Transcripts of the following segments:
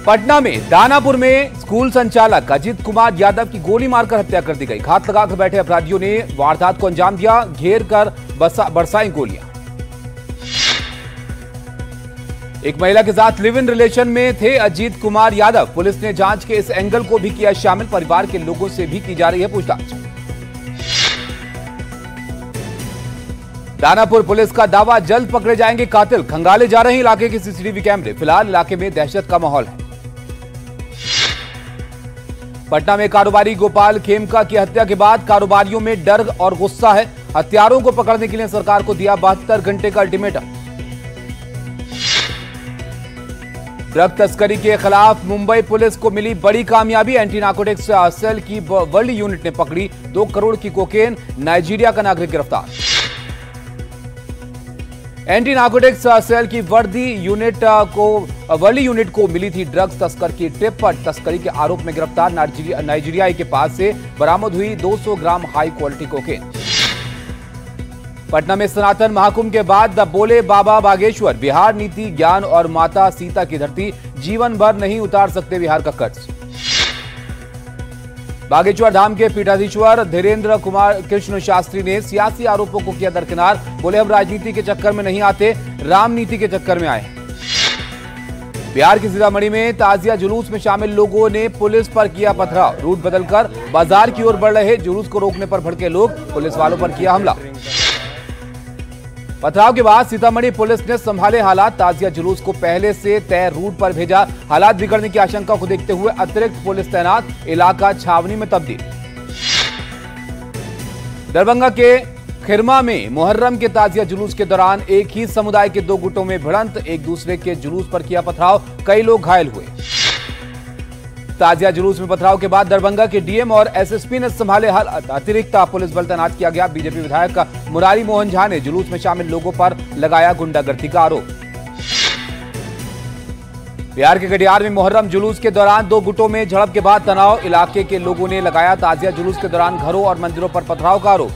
पटना में दानापुर में स्कूल संचालक अजीत कुमार यादव की गोली मारकर हत्या कर दी गई। घात लगाकर बैठे अपराधियों ने वारदात को अंजाम दिया, घेर कर बरसाई गोलियां। एक महिला के साथ लिव इन रिलेशन में थे अजीत कुमार यादव। पुलिस ने जांच के इस एंगल को भी किया शामिल। परिवार के लोगों से भी की जा रही है पूछताछ। दानापुर पुलिस का दावा, जल्द पकड़े जाएंगे कातिल। खंगाले जा रहे हैं इलाके के सीसीटीवी कैमरे। फिलहाल इलाके में दहशत का माहौल है। पटना में कारोबारी गोपाल खेमका की हत्या के बाद कारोबारियों में डर और गुस्सा है। हत्यारों को पकड़ने के लिए सरकार को दिया 72 घंटे का अल्टीमेटम। ड्रग तस्करी के खिलाफ मुंबई पुलिस को मिली बड़ी कामयाबी। एंटी नार्कोटिक्स सेल की वर्ल्ड यूनिट ने पकड़ी 2 करोड़ की कोकेन। नाइजीरिया का नागरिक गिरफ्तार। एंटी नार्कोटिक्स सेल की वर्ल्ड यूनिट को मिली थी ड्रग्स तस्कर की टिप। तस्करी के आरोप में गिरफ्तार नाइजीरिया के पास से बरामद हुई 200 ग्राम हाई क्वालिटी कोकेन। पटना में सनातन महाकुंभ के बाद बोले बाबा बागेश्वर, बिहार नीति ज्ञान और माता सीता की धरती, जीवन भर नहीं उतार सकते बिहार का कर्ज। बागेश्वर धाम के पीठाधीश्वर धीरेन्द्र कुमार कृष्ण शास्त्री ने सियासी आरोपों को किया दरकिनार। बोले हम राजनीति के चक्कर में नहीं आते, रामनीति के चक्कर में आए। बिहार के सीतामढ़ी में ताजिया जुलूस में शामिल लोगों ने पुलिस पर किया पथराव। रूट बदलकर बाजार की ओर बढ़ रहे जुलूस को रोकने पर भड़के लोग, पुलिस वालों पर किया हमला। पथराव के बाद सीतामढ़ी पुलिस ने संभाले हालात। ताजिया जुलूस को पहले से तय रूट पर भेजा। हालात बिगड़ने की आशंका को देखते हुए अतिरिक्त पुलिस तैनात, इलाका छावनी में तब्दील। दरभंगा के खिरमा में मुहर्रम के ताजिया जुलूस के दौरान एक ही समुदाय के 2 गुटों में भिड़ंत। एक दूसरे के जुलूस पर किया पथराव, कई लोग घायल हुए। ताजिया जुलूस में पथराव के बाद दरभंगा के डीएम और एसएसपी ने संभाले हालात। अतिरिक्त पुलिस बल तैनात किया गया। बीजेपी विधायक मुरारी मोहन झा ने जुलूस में शामिल लोगों पर लगाया गुंडागर्दी का आरोप। बिहार के कटिहार में मुहर्रम जुलूस के दौरान 2 गुटों में झड़प के बाद तनाव। इलाके के लोगों ने लगाया ताजिया जुलूस के दौरान घरों और मंदिरों पर पथराव का आरोप।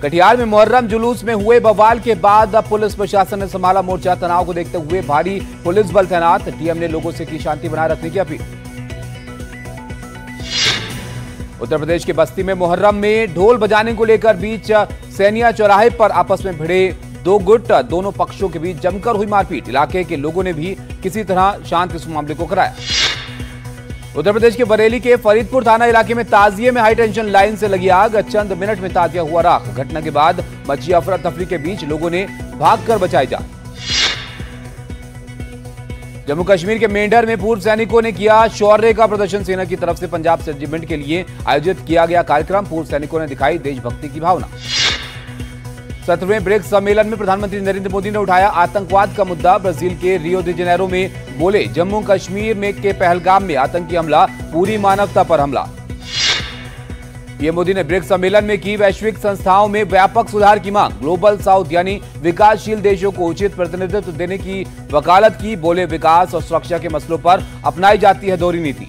कटिहार में मुहर्रम जुलूस में हुए बवाल के बाद पुलिस प्रशासन ने संभाला मोर्चा। तनाव को देखते हुए भारी पुलिस बल तैनात। डीएम ने लोगों से की शांति बनाए रखने की अपील। उत्तर प्रदेश के बस्ती में मुहर्रम में ढोल बजाने को लेकर बीच सैनिया चौराहे पर आपस में भिड़े 2 गुट। दोनों पक्षों के बीच जमकर हुई मारपीट। इलाके के लोगों ने भी किसी तरह शांत इस मामले को कराया। उत्तर प्रदेश के बरेली के फरीदपुर थाना इलाके में ताजिए में हाई टेंशन लाइन से लगी आग। चंद मिनट में ताजिया हुआ राख। घटना के बाद मची अफरा तफरी के बीच लोगों ने भागकर बचाई जान। जम्मू कश्मीर के मेंढर में पूर्व सैनिकों ने किया शौर्य का प्रदर्शन। सेना की तरफ से पंजाब रेजिमेंट के लिए आयोजित किया गया कार्यक्रम। पूर्व सैनिकों ने दिखाई देशभक्ति की भावना। 17वें ब्रिक्स सम्मेलन में प्रधानमंत्री नरेंद्र मोदी ने उठाया आतंकवाद का मुद्दा। ब्राजील के रियो दी जेनेरो में बोले जम्मू कश्मीर में के पहलगाम में आतंकी हमला, पूरी मानवता पर हमला। पीएम मोदी ने ब्रिक्स सम्मेलन में की वैश्विक संस्थाओं में व्यापक सुधार की मांग। ग्लोबल साउथ यानी विकासशील देशों को उचित प्रतिनिधित्व देने की वकालत की। बोले विकास और सुरक्षा के मसलों पर अपनाई जाती है दोहरी नीति।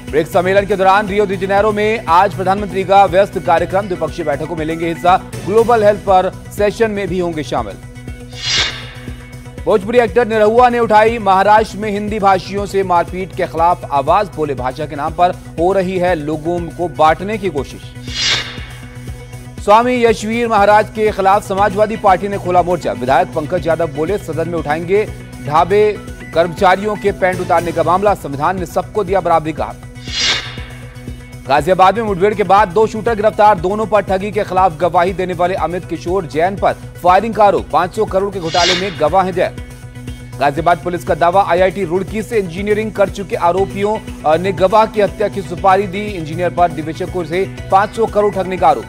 ब्रिक्स सम्मेलन के दौरान रियो दी जेनेरो में आज प्रधानमंत्री का व्यस्त कार्यक्रम। द्विपक्षीय बैठकों में लेंगे हिस्सा। ग्लोबल हेल्थ पर सेशन में भी होंगे शामिल। भोजपुरी एक्टर निरहुआ ने उठाई महाराष्ट्र में हिंदी भाषियों से मारपीट के खिलाफ आवाज। बोले भाषा के नाम पर हो रही है लोगों को बांटने की कोशिश। स्वामी यशवीर महाराज के खिलाफ समाजवादी पार्टी ने खोला मोर्चा। विधायक पंकज यादव बोले सदन में उठाएंगे ढाबे कर्मचारियों के पैंट उतारने का मामला। संविधान ने सबको दिया बराबरी का हक। गाजियाबाद में मुठभेड़ के बाद 2 शूटर गिरफ्तार। दोनों पर ठगी के खिलाफ गवाही देने वाले अमित किशोर जैन पर फायरिंग का आरोप। 500 करोड़ के घोटाले में गवाह हैं जैन। गाजियाबाद पुलिस का दावा, आईआईटी रुड़की से इंजीनियरिंग कर चुके आरोपियों ने गवाह की हत्या की सुपारी दी। इंजीनियर पर निवेशकों से 500 करोड़ ठगने का आरोप।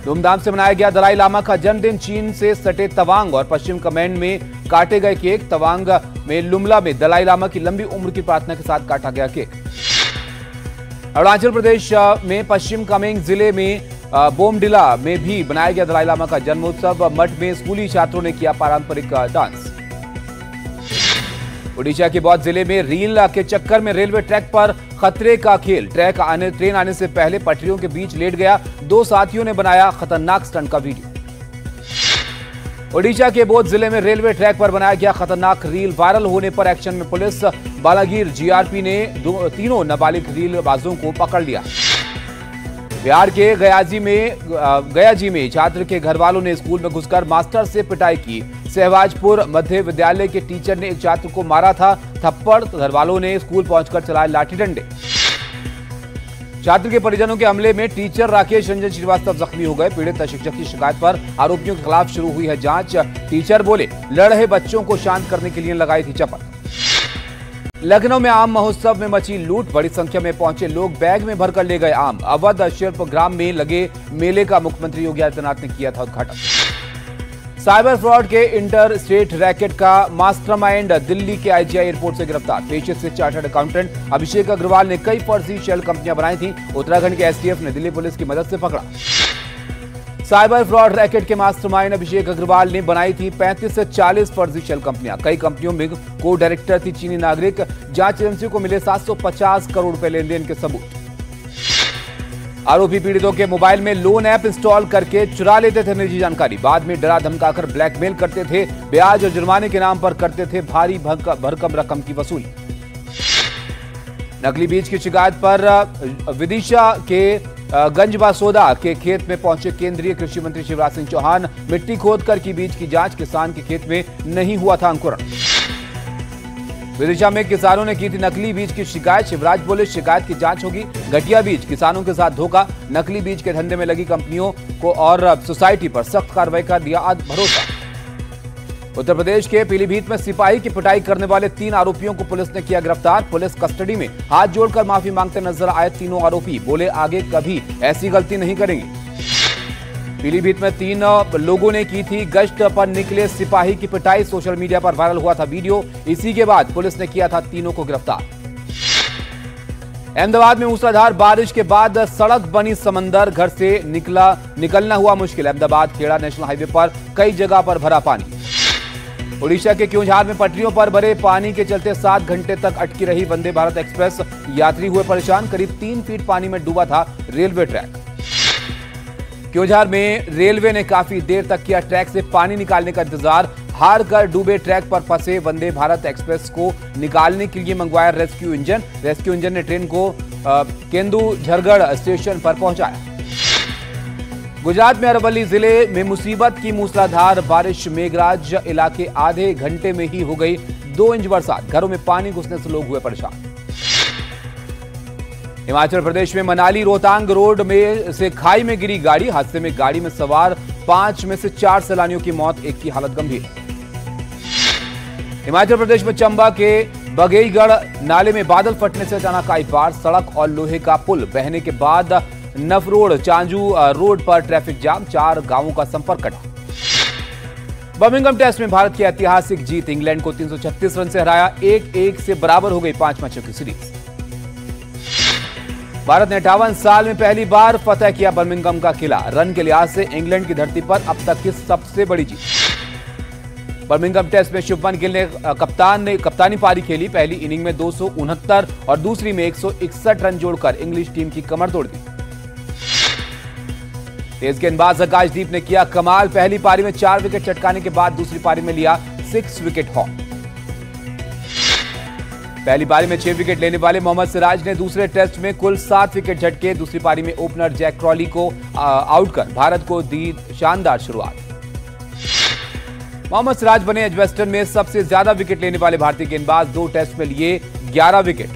धूमधाम से मनाया गया दलाई लामा का जन्मदिन। चीन से सटे तवांग और पश्चिम कमेंड में काटे गए केक। तवांग में लुमला में दलाई लामा की लंबी उम्र की प्रार्थना के साथ काटा गया केक। अरुणाचल प्रदेश में पश्चिम कामेंग जिले में बोमडिला में भी बनाया गया दलाई लामा का जन्मोत्सव। मठ में स्कूली छात्रों ने किया पारंपरिक डांस। ओडिशा के बौद्ध जिले में रील के चक्कर में रेलवे ट्रैक पर खतरे का खेल। ट्रेन आने से पहले पटरियों के बीच लेट गया। 2 साथियों ने बनाया खतरनाक स्टंट का वीडियो। ओडिशा के बोध जिले में रेलवे ट्रैक पर बनाया गया खतरनाक रील वायरल होने पर एक्शन में पुलिस। बालागीर जीआरपी ने तीनों नाबालिग रीलबाजों को पकड़ लिया। बिहार के गयाजी में छात्र के घर वालों ने स्कूल में घुसकर मास्टर से पिटाई की। सहवाजपुर मध्य विद्यालय के टीचर ने एक छात्र को मारा था थप्पड़। घर वालों ने स्कूल पहुंचकर चलाए लाठी डंडे। छात्र के परिजनों के हमले में टीचर राकेश रंजन श्रीवास्तव जख्मी हो गए। पीड़ित शिक्षक की शिकायत पर आरोपियों के खिलाफ शुरू हुई है जांच। टीचर बोले लड़ रहे बच्चों को शांत करने के लिए लगाई थी चपत। लखनऊ में आम महोत्सव में मची लूट। बड़ी संख्या में पहुंचे लोग बैग में भरकर ले गए आम। अवध शिल्प ग्राम में लगे मेले का मुख्यमंत्री योगी आदित्यनाथ ने किया था उद्घाटन। साइबर फ्रॉड के इंटर स्टेट रैकेट का मास्टरमाइंड दिल्ली के आईजीआई एयरपोर्ट से गिरफ्तार। पेशे से चार्टर्ड अकाउंटेंट अभिषेक अग्रवाल ने कई फर्जी शेल कंपनियां बनाई थी। उत्तराखंड के एसटीएफ ने दिल्ली पुलिस की मदद से पकड़ा। साइबर फ्रॉड रैकेट के मास्टरमाइंड अभिषेक अग्रवाल ने बनाई थी 35 से 40 फर्जी शेल कंपनियां। कई कंपनियों में को डायरेक्टर थी चीनी नागरिक। जांच एजेंसी को मिले 750 करोड़ रुपए लेन देन के सबूत। आरोपी पीड़ितों के मोबाइल में लोन ऐप इंस्टॉल करके चुरा लेते थे निजी जानकारी। बाद में डरा धमकाकर ब्लैकमेल करते थे। ब्याज और जुर्माने के नाम पर करते थे भारी भरकम रकम की वसूली। नकली बीज की शिकायत पर विदिशा के गंजबासोदा के खेत में पहुंचे केंद्रीय कृषि मंत्री शिवराज सिंह चौहान। मिट्टी खोदकर की बीज की जांच। किसान के खेत में नहीं हुआ था अंकुरण। विदिशा में किसानों ने की थी नकली बीज की शिकायत। शिवराज बोले शिकायत की जांच होगी। घटिया बीज, किसानों के साथ धोखा। नकली बीज के धंधे में लगी कंपनियों को और सोसाइटी पर सख्त कार्रवाई का दिया भरोसा। उत्तर प्रदेश के पीलीभीत में सिपाही की पिटाई करने वाले 3 आरोपियों को पुलिस ने किया गिरफ्तार। पुलिस कस्टडी में हाथ जोड़कर माफी मांगते नजर आए तीनों आरोपी। बोले आगे कभी ऐसी गलती नहीं करेंगे। पीलीभीत में 3 लोगों ने की थी गश्त पर निकले सिपाही की पिटाई। सोशल मीडिया पर वायरल हुआ था वीडियो। इसी के बाद पुलिस ने किया था तीनों को गिरफ्तार। अहमदाबाद में मूसलाधार बारिश के बाद सड़क बनी समंदर। घर से निकलना हुआ मुश्किल। अहमदाबाद खेड़ा नेशनल हाईवे पर कई जगह पर भरा पानी। ओडिशा के क्योंझार में पटरियों पर भरे पानी के चलते 7 घंटे तक अटकी रही वंदे भारत एक्सप्रेस। यात्री हुए परेशान। करीब 3 फीट पानी में डूबा था रेलवे ट्रैक। क्योंझार में रेलवे ने काफी देर तक किया ट्रैक से पानी निकालने का इंतजार। हार कर डूबे ट्रैक पर फंसे वंदे भारत एक्सप्रेस को निकालने के लिए मंगवाया रेस्क्यू इंजन। रेस्क्यू इंजन ने ट्रेन को केंदुझरगढ़ स्टेशन पर पहुंचाया। गुजरात में अरवली जिले में मुसीबत की मूसलाधार बारिश। मेघराज इलाके आधे घंटे में ही हो गई 2 इंच बरसात। घरों में पानी घुसने से लोग हुए परेशान। हिमाचल प्रदेश में मनाली रोहतांग रोड में से खाई में गिरी गाड़ी। हादसे में गाड़ी में सवार 5 में से 4 सैलानियों की मौत, एक की हालत गंभीर। हिमाचल प्रदेश में चंबा के बघेईगढ़ नाले में बादल फटने से अचानक आई बाढ़। सड़क और लोहे का पुल बहने के बाद नफरोड चांजू रोड पर ट्रैफिक जाम। 4 गांवों का संपर्क कटा। बर्मिंघम टेस्ट में भारत की ऐतिहासिक जीत। इंग्लैंड को 336 रन से हराया। 1-1 से बराबर हो गई 5 मैचों की सीरीज। भारत ने 58 साल में पहली बार फतह किया बर्मिंघम का किला। रन के लिहाज से इंग्लैंड की धरती पर अब तक की सबसे बड़ी जीत। बर्मिंघम टेस्ट में शुभमन गिल ने कप्तानी पारी खेली। पहली इनिंग में 269 और दूसरी में 161 रन जोड़कर इंग्लिश टीम की कमर तोड़ दी। तेज गेंदबाज आकाशदीप ने किया कमाल। पहली पारी में 4 विकेट चटकाने के बाद दूसरी पारी में लिया 6 विकेट हॉल। पहली पारी में 6 विकेट लेने वाले मोहम्मद सिराज ने दूसरे टेस्ट में कुल 7 विकेट झटके। दूसरी पारी में ओपनर जैक क्रॉली को आउट कर भारत को दी शानदार शुरुआत। मोहम्मद सिराज बने एजबेस्टन में सबसे ज्यादा विकेट लेने वाले भारतीय गेंदबाज। 2 टेस्ट में लिए 11 विकेट।